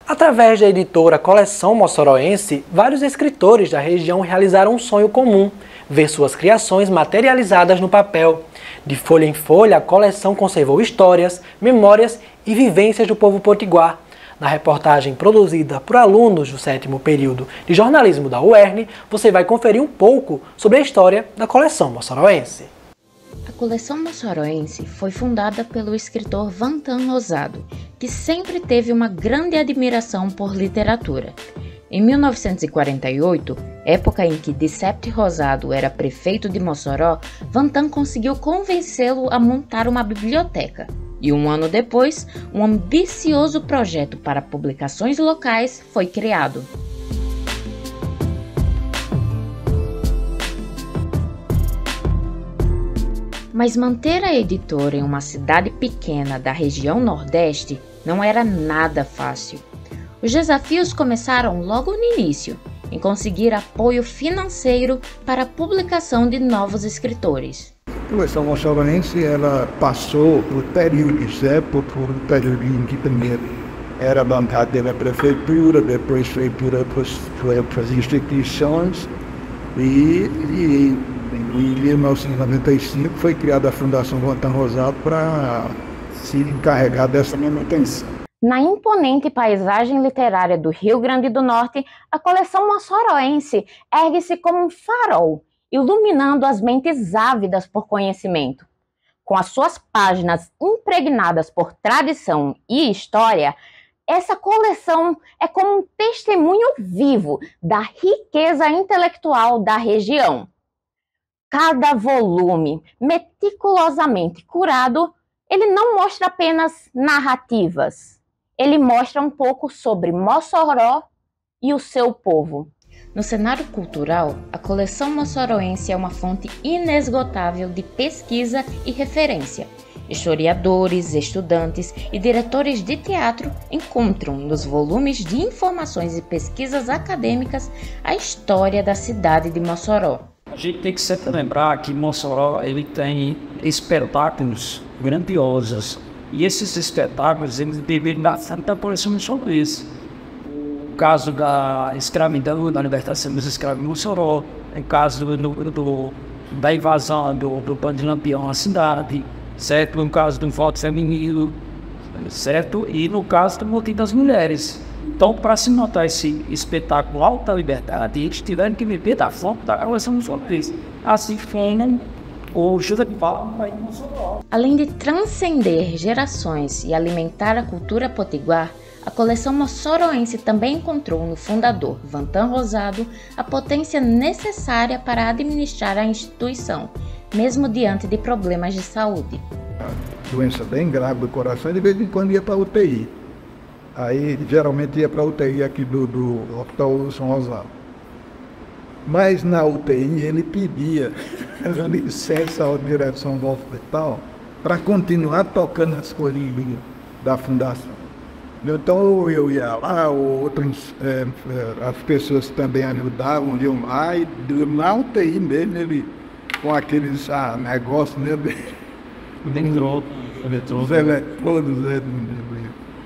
Através da editora Coleção Mossoroense, vários escritores da região realizaram um sonho comum: ver suas criações materializadas no papel. De folha em folha, a coleção conservou histórias, memórias e vivências do povo potiguar. Na reportagem produzida por alunos do 7º período de jornalismo da UERN, você vai conferir um pouco sobre a história da Coleção Mossoroense. A Coleção Mossoroense foi fundada pelo escritor Vantan Rosado, que sempre teve uma grande admiração por literatura. Em 1948, época em que Dicépte Rosado era prefeito de Mossoró, Vantan conseguiu convencê-lo a montar uma biblioteca. E um ano depois, um ambicioso projeto para publicações locais foi criado. Mas manter a editora em uma cidade pequena da região Nordeste não era nada fácil. Os desafios começaram logo no início, em conseguir apoio financeiro para a publicação de novos escritores. A Coleção Mossoroense ela passou por períodos, por um período em que primeiro era bancada pela prefeitura, depois foi para as instituições e em 1995 foi criada a Fundação Vantan Rosado para se encarregar dessa manutenção. Na imponente paisagem literária do Rio Grande do Norte, a Coleção Mossoroense ergue-se como um farol, iluminando as mentes ávidas por conhecimento. Com as suas páginas impregnadas por tradição e história, essa coleção é como um testemunho vivo da riqueza intelectual da região. Cada volume, meticulosamente curado, ele não mostra apenas narrativas. Ele mostra um pouco sobre Mossoró e o seu povo. No cenário cultural, a Coleção Mossoroense é uma fonte inesgotável de pesquisa e referência. Historiadores, estudantes e diretores de teatro encontram nos volumes de informações e pesquisas acadêmicas a história da cidade de Mossoró. A gente tem que sempre lembrar que Mossoró ele tem espetáculos grandiosos. E esses espetáculos, eles deveriam dar certa atenção sobre isso. O caso da escravidão, da libertação dos escravos em Mossoró, o caso da invasão do Bando de Lampião à cidade, certo? No caso do voto feminino, certo? E no caso do motim das mulheres. Então, para se notar esse espetáculo Alta Liberdade, eles tiveram que viver da fonte da Coleção Mossoroense. Assim foi o José de Palma em Mossoró. Além de transcender gerações e alimentar a cultura potiguar, a Coleção Mossoroense também encontrou no fundador, Vantan Rosado, a potência necessária para administrar a instituição, mesmo diante de problemas de saúde. Doença bem grave do coração e de vez em quando ia para a UTI. Aí geralmente ia para a UTI aqui do Hospital São Rosado. Mas na UTI ele pedia licença à direção do hospital para continuar tocando as coisas da fundação. Então eu ia lá, as pessoas também ajudavam, iam lá, e na UTI mesmo, ele com aqueles negócios, né? Os eletrodos,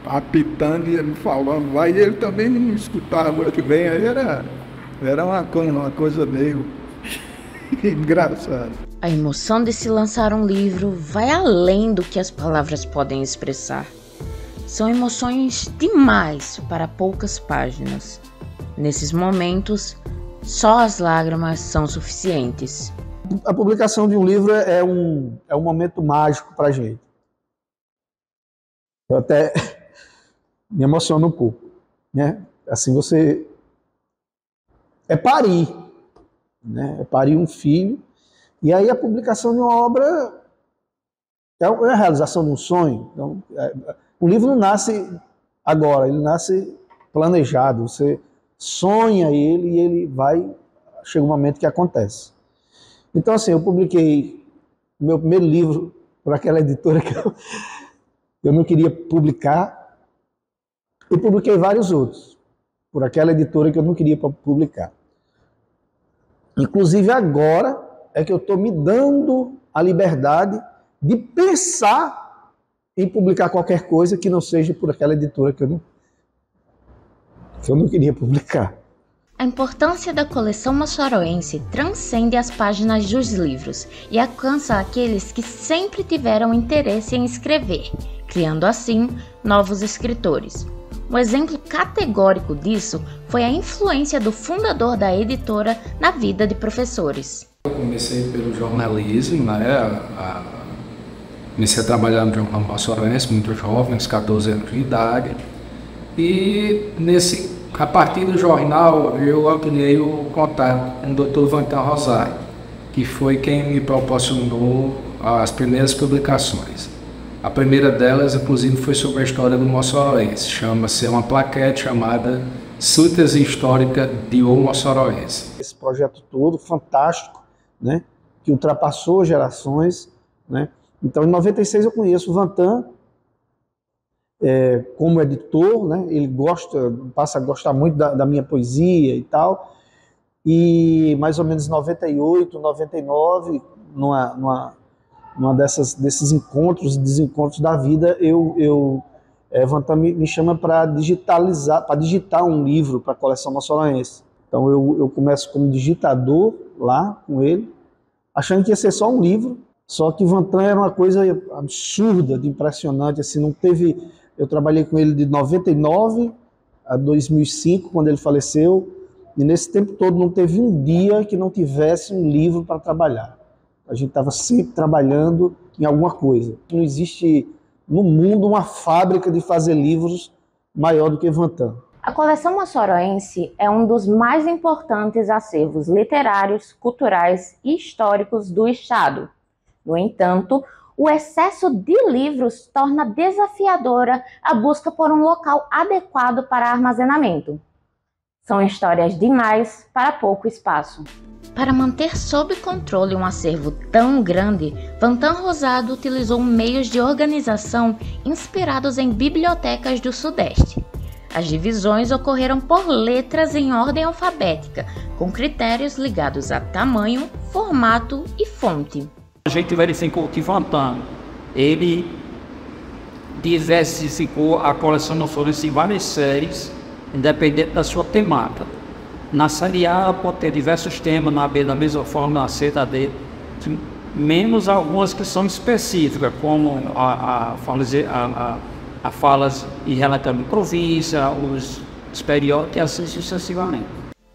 apitando e ele falando lá, e ele também não escutava muito bem, aí era uma coisa meio engraçada. A emoção de se lançar um livro vai além do que as palavras podem expressar. São emoções demais para poucas páginas. Nesses momentos, só as lágrimas são suficientes. A publicação de um livro é um momento mágico para a gente. Eu até me emociono um pouco, né? Assim, você é parir, né? É parir um filho. E aí a publicação de uma obra é a realização de um sonho. Então, o livro não nasce agora, ele nasce planejado. Você sonha ele e ele chega um momento que acontece. Então, assim, eu publiquei o meu primeiro livro por aquela editora que eu não queria publicar, e publiquei vários outros por aquela editora que eu não queria publicar. Inclusive agora é que eu estou me dando a liberdade de pensar em publicar qualquer coisa que não seja por aquela editora que eu que eu não queria publicar. A importância da coleção moçoroense transcende as páginas dos livros e alcança aqueles que sempre tiveram interesse em escrever, criando assim novos escritores. Um exemplo categórico disso foi a influência do fundador da editora na vida de professores. Eu comecei pelo jornalismo, né? Comecei a trabalhar no jornal moçoroense, muito jovem, uns 14 anos de idade. E a partir do jornal eu ampliei o contato com o Dr. Vantan Rosário, que foi quem me proporcionou as primeiras publicações. A primeira delas, inclusive, foi sobre a história do moçoroense. Chama-se uma plaquete chamada Síntese Histórica de O Moçoroense. Esse projeto todo, fantástico, né, que ultrapassou gerações, né. Então, em 96 eu conheço o Vantan como editor, né, ele passa a gostar muito da minha poesia e tal, e mais ou menos em 98, 99, numa desses encontros e desencontros da vida, Vantan me chama para digitar um livro para a coleção moçoroense. Então eu começo como digitador lá com ele, achando que ia ser só um livro, só que Vantan era uma coisa absurda, de impressionante, assim, não teve... Eu trabalhei com ele de 99 a 2005, quando ele faleceu, e nesse tempo todo não teve um dia que não tivesse um livro para trabalhar. A gente estava sempre trabalhando em alguma coisa. Não existe no mundo uma fábrica de fazer livros maior do que Vantan. A coleção moçoroense é um dos mais importantes acervos literários, culturais e históricos do Estado. No entanto, o excesso de livros torna desafiadora a busca por um local adequado para armazenamento. São histórias demais para pouco espaço. Para manter sob controle um acervo tão grande, Vantan Rosado utilizou meios de organização inspirados em bibliotecas do Sudeste. As divisões ocorreram por letras em ordem alfabética, com critérios ligados a tamanho, formato e fonte. A gente verificou que Vantan, ele diversificou a coleção moçoroense em várias séries, independente da sua temática. Na série A pode ter diversos temas, na B da mesma forma, na C da D, menos algumas que são específicas, como a falas e relatando província, os periódicos e assim sucessivamente.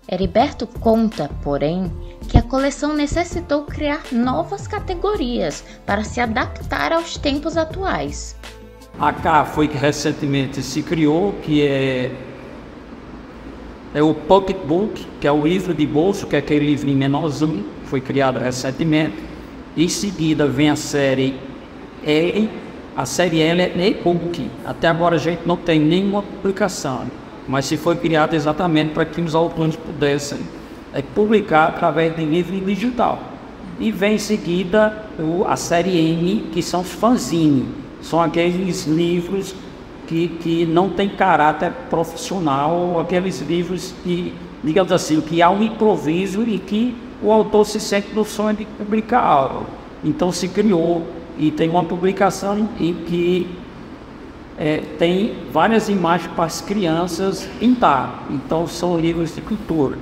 Heriberto conta, porém, que a coleção necessitou criar novas categorias para se adaptar aos tempos atuais. A K foi que recentemente se criou, que é o Pocketbook, que é o livro de bolso, que é aquele livrinho menorzinho, foi criado recentemente. Em seguida vem a série L. A série L é e-book. Até agora a gente não tem nenhuma publicação, mas se foi criado exatamente para que os autores pudessem publicar através de livro digital. E vem em seguida a série M, que são os fanzines. São aqueles livros que não tem caráter profissional, aqueles livros que, digamos assim, que há um improviso e que o autor se sente no sonho de publicar algo. Então se criou e tem uma publicação em que tem várias imagens para as crianças pintar. Então são livros de cultura.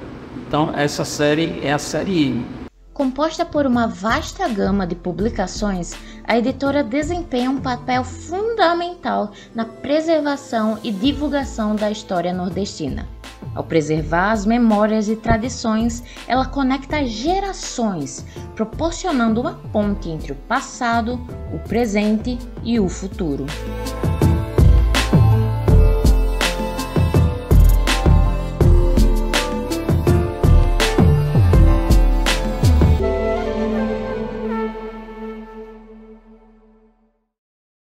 Então essa série é a série M. Composta por uma vasta gama de publicações, a editora desempenha um papel fundamental na preservação e divulgação da história nordestina. Ao preservar as memórias e tradições, ela conecta gerações, proporcionando uma ponte entre o passado, o presente e o futuro.